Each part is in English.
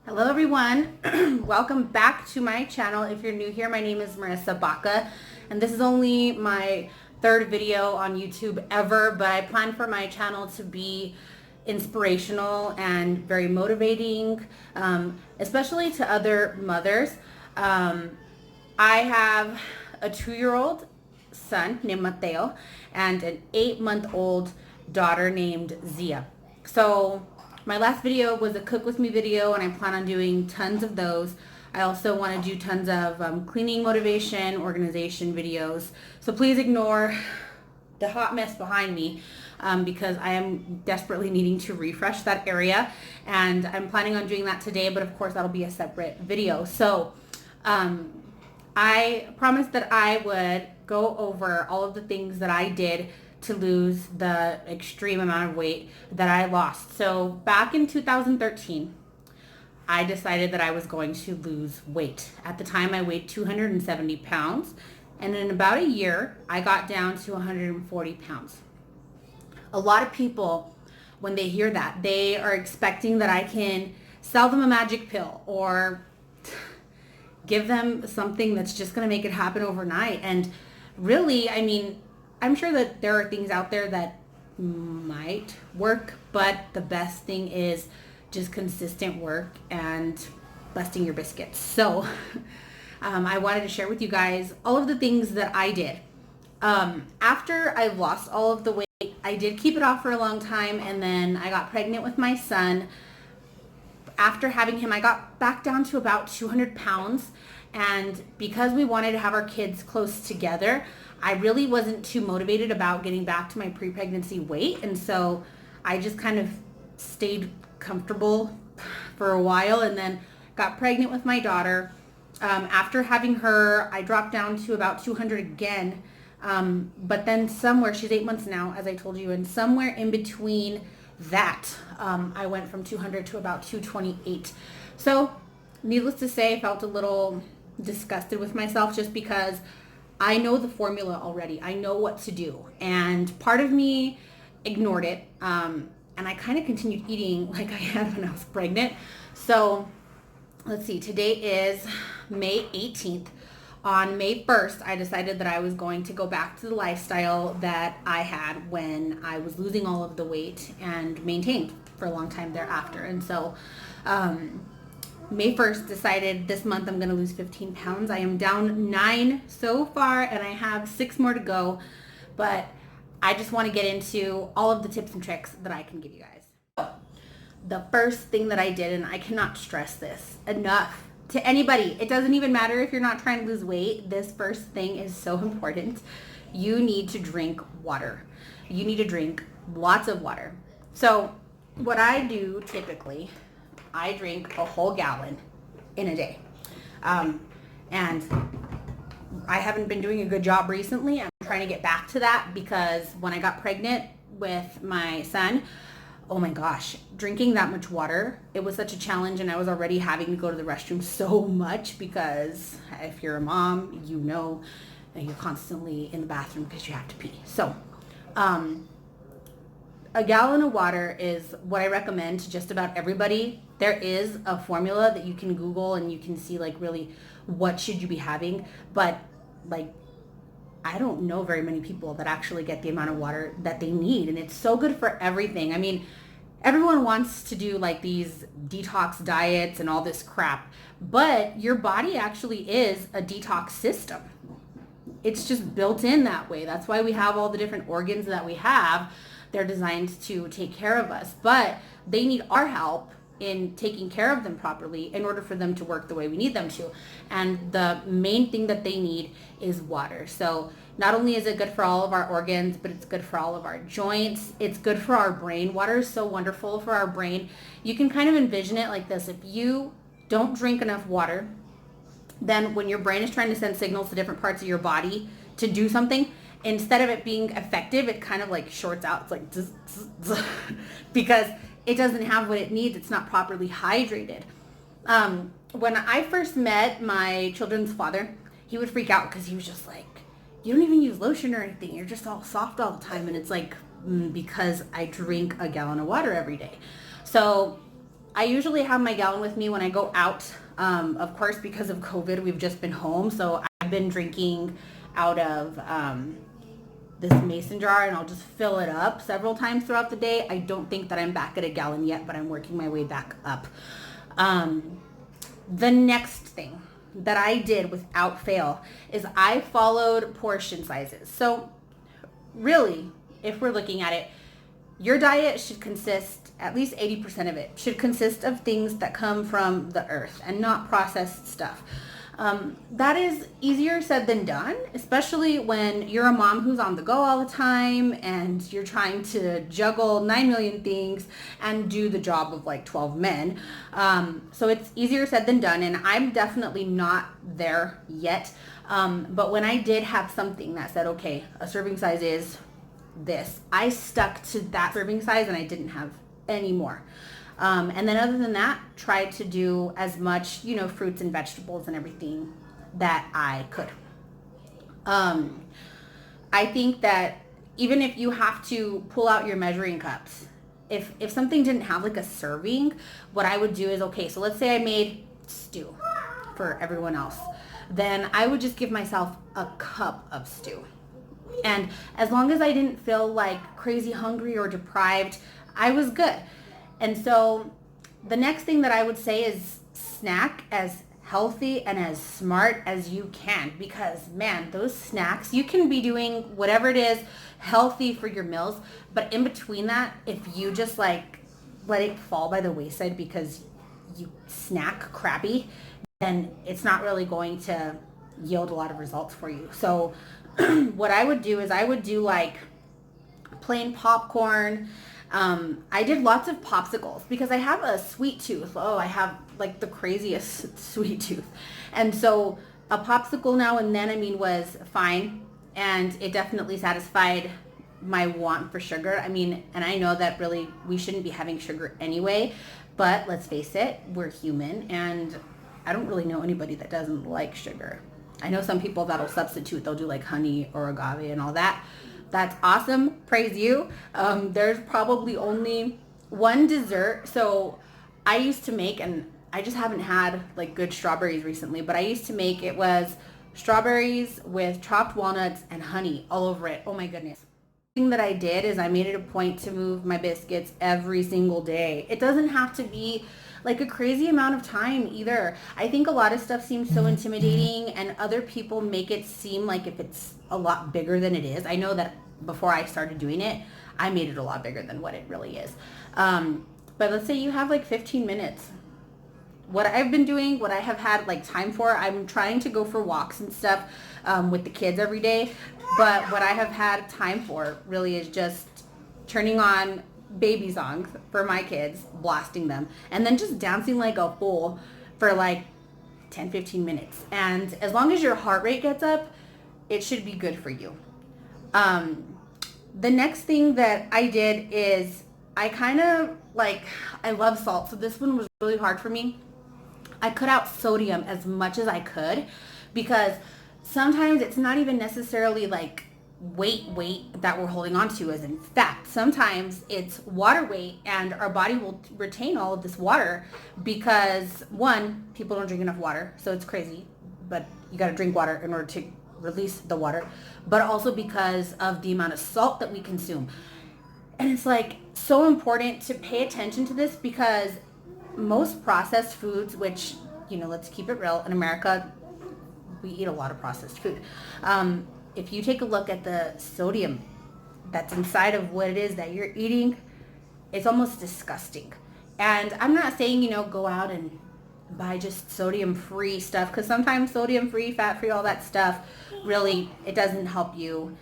Hello everyone, welcome back to my channel. If you're new here, my name is Marissa Baca and this is only my third video on YouTube ever, but I plan for my channel to be inspirational and very motivating, especially to other mothers. I have a 2-year-old son named Mateo and an 8-month-old daughter named Zia. So my last video was a cook with me video and I plan on doing tons of those. I also want to do tons of cleaning motivation, organization videos. So please ignore the hot mess behind me because I am desperately needing to refresh that area, and I'm planning on doing that today, but of course that'll be a separate video. So I promised that I would go over all of the things that I did to lose the extreme amount of weight that I lost. So back in 2013, I decided that I was going to lose weight. At the time, I weighed 270 pounds, and in about a year, I got down to 140 pounds. A lot of people, when they hear that, they are expecting that I can sell them a magic pill or give them something that's just going to make it happen overnight. And really, I mean, I'm sure that there are things out there that might work, but the best thing is just consistent work and busting your biscuits. So I wanted to share with you guys all of the things that I did. After I lost all of the weight, I did keep it off for a long time, and then I got pregnant with my son. After having him, I got back down to about 200 pounds. And because we wanted to have our kids close together, I really wasn't too motivated about getting back to my pre-pregnancy weight. And so I just kind of stayed comfortable for a while and then got pregnant with my daughter. After having her, I dropped down to about 200 again. But then somewhere, she's 8 months now, as I told you, and somewhere in between that, I went from 200 to about 228. So needless to say, I felt a little disgusted with myself just because I know the formula already. I know what to do. And part of me ignored it. And I kind of continued eating like I had when I was pregnant. So let's see, today is May 18th. On May 1st, I decided that I was going to go back to the lifestyle that I had when I was losing all of the weight and maintained for a long time thereafter. And so May 1st decided this month I'm going to lose 15 pounds. I am down 9 so far and I have 6 more to go, but I just want to get into all of the tips and tricks that I can give you guys. So, the first thing that I did, and I cannot stress this enough to anybody, it doesn't even matter if you're not trying to lose weight, this first thing is so important. You need to drink water. You need to drink lots of water. So what I do typically, I drink a whole gallon in a day. And I haven't been doing a good job recently. I'm trying to get back to that because when I got pregnant with my son, oh my gosh, drinking that much water, it was such a challenge, and I was already having to go to the restroom so much because if you're a mom, you know that you're constantly in the bathroom because you have to pee. So a gallon of water is what I recommend to just about everybody. There is a formula that you can Google and you can see like really what should you be having, but like I don't know very many people that actually get the amount of water that they need, and it's so good for everything. I mean, everyone wants to do like these detox diets and all this crap, but your body actually is a detox system. It's just built in that way. That's why we have all the different organs that we have. They're designed to take care of us, but they need our help in taking care of them properly in order for them to work the way we need them to. And the main thing that they need is water. So not only is it good for all of our organs, but it's good for all of our joints. It's good for our brain. Water is so wonderful for our brain. You can kind of envision it like this. If you don't drink enough water, then when your brain is trying to send signals to different parts of your body to do something, instead of it being effective, it kind of like shorts out. It's like zzz, zzz, zzz, because it doesn't have what it needs. It's not properly hydrated. When I first met my children's father, he would freak out because he was just like, you don't even use lotion or anything. You're just all soft all the time. And it's like, because I drink a gallon of water every day. So I usually have my gallon with me when I go out. Of course, because of COVID, we've just been home. So I've been drinking out of this mason jar, and I'll just fill it up several times throughout the day. I don't think that I'm back at a gallon yet, but I'm working my way back up. The next thing that I did without fail is I followed portion sizes. So really, if we're looking at it, your diet should consist, at least 80% of it, should consist of things that come from the earth and not processed stuff. That is easier said than done, especially when you're a mom who's on the go all the time and you're trying to juggle 9 million things and do the job of like 12 men. So it's easier said than done, and I'm definitely not there yet. But when I did have something that said, okay, a serving size is this, I stuck to that serving size and I didn't have any more. And then other than that, tried to do as much, fruits and vegetables and everything that I could. I think that even if you have to pull out your measuring cups, if something didn't have like a serving, what I would do is, okay, so let's say I made stew for everyone else. Then I would just give myself a cup of stew. And as long as I didn't feel like crazy hungry or deprived, I was good. And so the next thing that I would say is snack as healthy and as smart as you can, because man, those snacks, you can be doing whatever it is healthy for your meals, but in between that, if you just like let it fall by the wayside because you snack crappy, then it's not really going to yield a lot of results for you. So what I would do is I would do like plain popcorn. I did lots of popsicles because I have a sweet tooth. Oh, I have like the craziest sweet tooth. And so a popsicle now and then, was fine. And it definitely satisfied my want for sugar. And I know that really we shouldn't be having sugar anyway, but let's face it, we're human. And I don't really know anybody that doesn't like sugar. I know some people that'll substitute. They'll do like honey or agave and all that. That's awesome. Praise you. There's probably only one dessert. So I used to make, and I just haven't had like good strawberries recently, but I used to make, it was strawberries with chopped walnuts and honey all over it. Oh my goodness. The thing that I did is I made it a point to move my biscuits every single day. It doesn't have to be like a crazy amount of time either. I think a lot of stuff seems so intimidating, and other people make it seem like if it's a lot bigger than it is. I know that before I started doing it, I made it a lot bigger than what it really is. But let's say you have like 15 minutes. What I've been doing, what I have had like time for, I'm trying to go for walks and stuff with the kids every day. But what I have had time for really is just turning on baby songs for my kids, blasting them, and then just dancing like a fool for like 10-15 minutes. And as long as your heart rate gets up, it should be good for you. The next thing that I did is I love salt, so this one was really hard for me. I cut out sodium as much as I could, because sometimes it's not even necessarily like weight that we're holding on to as in fat. Sometimes it's water weight, and our body will retain all of this water because, one, people don't drink enough water, so it's crazy, but you got to drink water in order to release the water, but also because of the amount of salt that we consume. And it's like so important to pay attention to this, because most processed foods, which, let's keep it real, in America, we eat a lot of processed food. If you take a look at the sodium that's inside of what it is that you're eating, it's almost disgusting. And I'm not saying, go out and buy just sodium-free stuff, because sometimes sodium-free, fat-free, all that stuff, really, it doesn't help you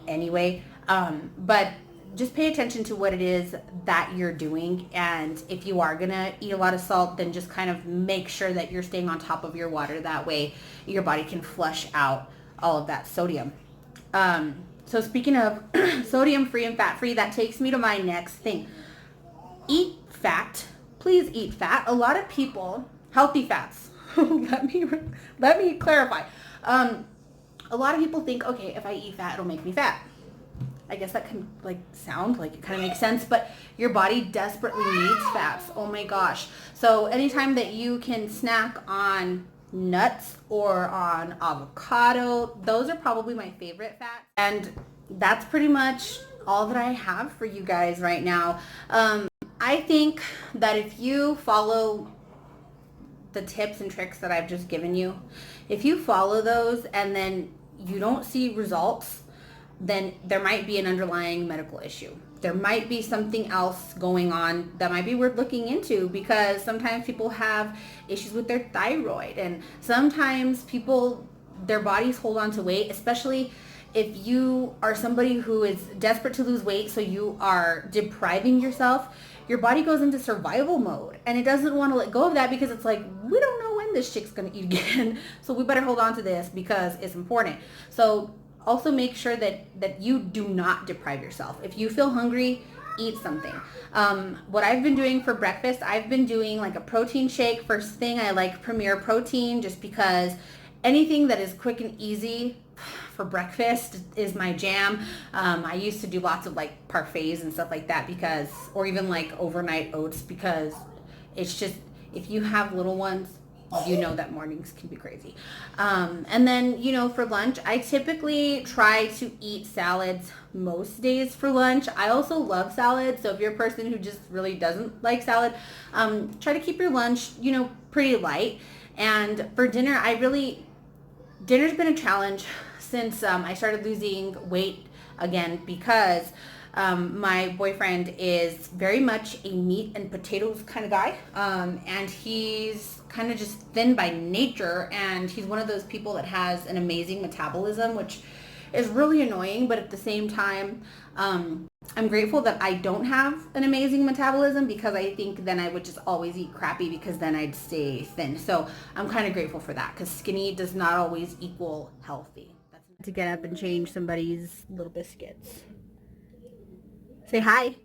anyway. But just pay attention to what it is that you're doing. And if you are going to eat a lot of salt, then just kind of make sure that you're staying on top of your water. That way your body can flush out all of that sodium. So speaking of sodium-free and fat-free, that takes me to my next thing. Eat fat. Please eat fat. A lot of people, healthy fats. let me clarify. A lot of people think, okay, if I eat fat, it'll make me fat. I guess that can like sound like it kind of makes sense, but your body desperately needs fats. Oh my gosh. So anytime that you can snack on nuts or on avocado, those are probably my favorite fats. And that's pretty much all that I have for you guys right now. I think that if you follow the tips and tricks that I've just given you, if you follow those and then you don't see results, then there might be an underlying medical issue. There might be something else going on that might be worth looking into, because sometimes people have issues with their thyroid, and sometimes people, their bodies hold on to weight, especially if you are somebody who is desperate to lose weight, so you are depriving yourself. Your body goes into survival mode and it doesn't want to let go of that, because it's like, we don't know when this chick's going to eat again. So we better hold on to this because it's important. So also make sure that you do not deprive yourself. If you feel hungry, eat something. What I've been doing for breakfast, I've been doing like a protein shake. First thing, I like Premier Protein just because anything that is quick and easy for breakfast is my jam. I used to do lots of like parfaits and stuff like that, because, or even like overnight oats, because it's just, if you have little ones, you know that mornings can be crazy. And then, you know, for lunch, I typically try to eat salads most days for lunch. I also love salad. So if you're a person who just really doesn't like salad, try to keep your lunch, you know, pretty light. And for dinner, dinner's been a challenge since I started losing weight again, because my boyfriend is very much a meat and potatoes kind of guy, and he's kind of just thin by nature, and he's one of those people that has an amazing metabolism, which is really annoying, but at the same time, I'm grateful that I don't have an amazing metabolism, because I think then I would just always eat crappy, because then I'd stay thin. So I'm kind of grateful for that, because skinny does not always equal healthy. That's to get up and change somebody's little biscuits. Say hi.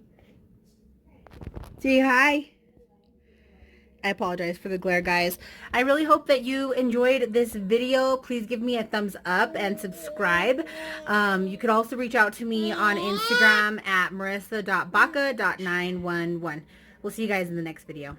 Say hi. I apologize for the glare, guys. I really hope that you enjoyed this video. Please give me a thumbs up and subscribe. You could also reach out to me on Instagram at marissa.baca.911. We'll see you guys in the next video.